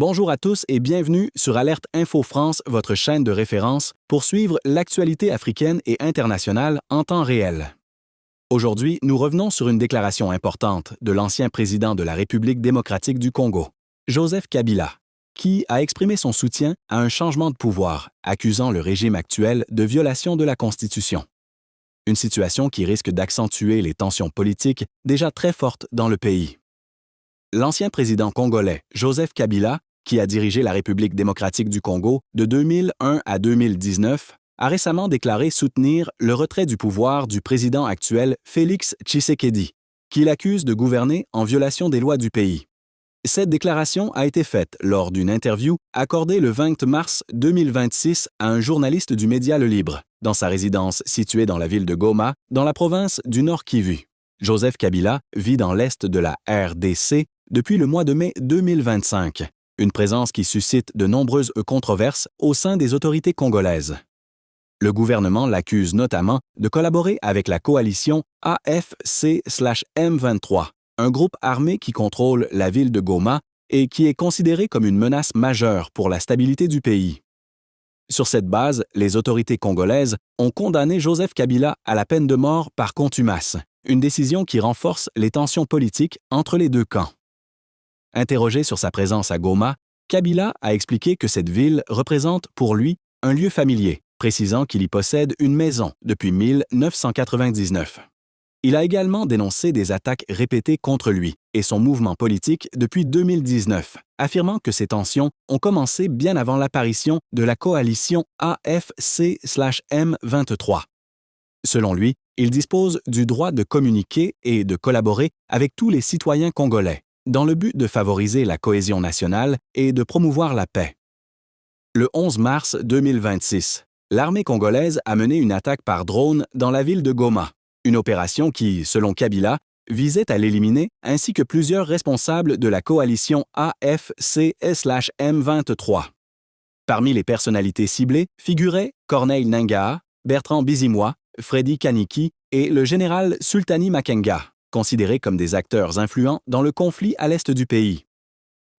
Bonjour à tous et bienvenue sur Alerte Info France, votre chaîne de référence pour suivre l'actualité africaine et internationale en temps réel. Aujourd'hui, nous revenons sur une déclaration importante de l'ancien président de la République démocratique du Congo, Joseph Kabila, qui a exprimé son soutien à un changement de pouvoir, accusant le régime actuel de violation de la Constitution. Une situation qui risque d'accentuer les tensions politiques déjà très fortes dans le pays. L'ancien président congolais, Joseph Kabila, qui a dirigé la République démocratique du Congo de 2001 à 2019, a récemment déclaré soutenir le retrait du pouvoir du président actuel Félix Tshisekedi, qu'il accuse de gouverner en violation des lois du pays. Cette déclaration a été faite lors d'une interview accordée le 20 mars 2026 à un journaliste du média Le Libre, dans sa résidence située dans la ville de Goma, dans la province du Nord Kivu. Joseph Kabila vit dans l'est de la RDC depuis le mois de mai 2025, une présence qui suscite de nombreuses controverses au sein des autorités congolaises. Le gouvernement l'accuse notamment de collaborer avec la coalition AFC/M23, un groupe armé qui contrôle la ville de Goma et qui est considéré comme une menace majeure pour la stabilité du pays. Sur cette base, les autorités congolaises ont condamné Joseph Kabila à la peine de mort par contumace, une décision qui renforce les tensions politiques entre les deux camps. Interrogé sur sa présence à Goma, Kabila a expliqué que cette ville représente pour lui un lieu familier, précisant qu'il y possède une maison depuis 1999. Il a également dénoncé des attaques répétées contre lui et son mouvement politique depuis 2019, affirmant que ces tensions ont commencé bien avant l'apparition de la coalition AFC/M23. Selon lui, il dispose du droit de communiquer et de collaborer avec tous les citoyens congolais, dans le but de favoriser la cohésion nationale et de promouvoir la paix. Le 11 mars 2026, l'armée congolaise a mené une attaque par drone dans la ville de Goma, une opération qui, selon Kabila, visait à l'éliminer ainsi que plusieurs responsables de la coalition AFC/M23. Parmi les personnalités ciblées figuraient Corneille Nangaa, Bertrand Bisimwa, Freddy Kaniki et le général Sultani Makenga, considérés comme des acteurs influents dans le conflit à l'est du pays.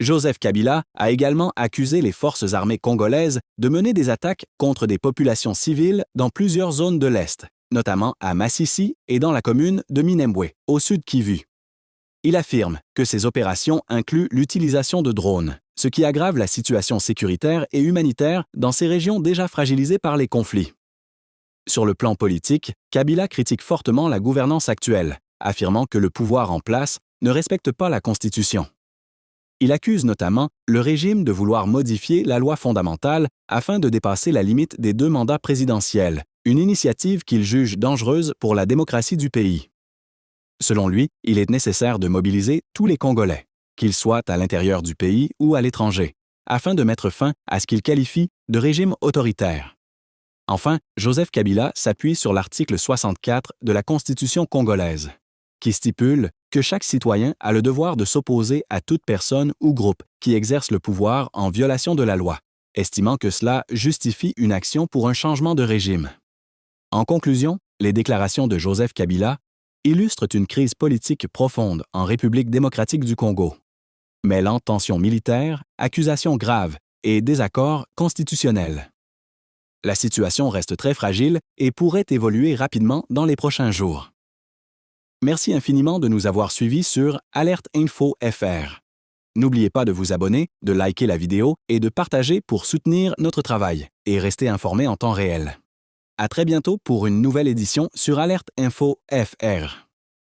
Joseph Kabila a également accusé les forces armées congolaises de mener des attaques contre des populations civiles dans plusieurs zones de l'Est, notamment à Masisi et dans la commune de Minembwe, au sud Kivu. Il affirme que ces opérations incluent l'utilisation de drones, ce qui aggrave la situation sécuritaire et humanitaire dans ces régions déjà fragilisées par les conflits. Sur le plan politique, Kabila critique fortement la gouvernance actuelle, affirmant que le pouvoir en place ne respecte pas la Constitution. Il accuse notamment le régime de vouloir modifier la loi fondamentale afin de dépasser la limite des 2 mandats présidentiels, une initiative qu'il juge dangereuse pour la démocratie du pays. Selon lui, il est nécessaire de mobiliser tous les Congolais, qu'ils soient à l'intérieur du pays ou à l'étranger, afin de mettre fin à ce qu'il qualifie de régime autoritaire. Enfin, Joseph Kabila s'appuie sur l'article 64 de la Constitution congolaise, qui stipule que chaque citoyen a le devoir de s'opposer à toute personne ou groupe qui exerce le pouvoir en violation de la loi, estimant que cela justifie une action pour un changement de régime. En conclusion, les déclarations de Joseph Kabila illustrent une crise politique profonde en République démocratique du Congo, mêlant tensions militaires, accusations graves et désaccords constitutionnels. La situation reste très fragile et pourrait évoluer rapidement dans les prochains jours. Merci infiniment de nous avoir suivis sur Alerte Info FR. N'oubliez pas de vous abonner, de liker la vidéo et de partager pour soutenir notre travail et rester informé en temps réel. À très bientôt pour une nouvelle édition sur Alerte Info FR.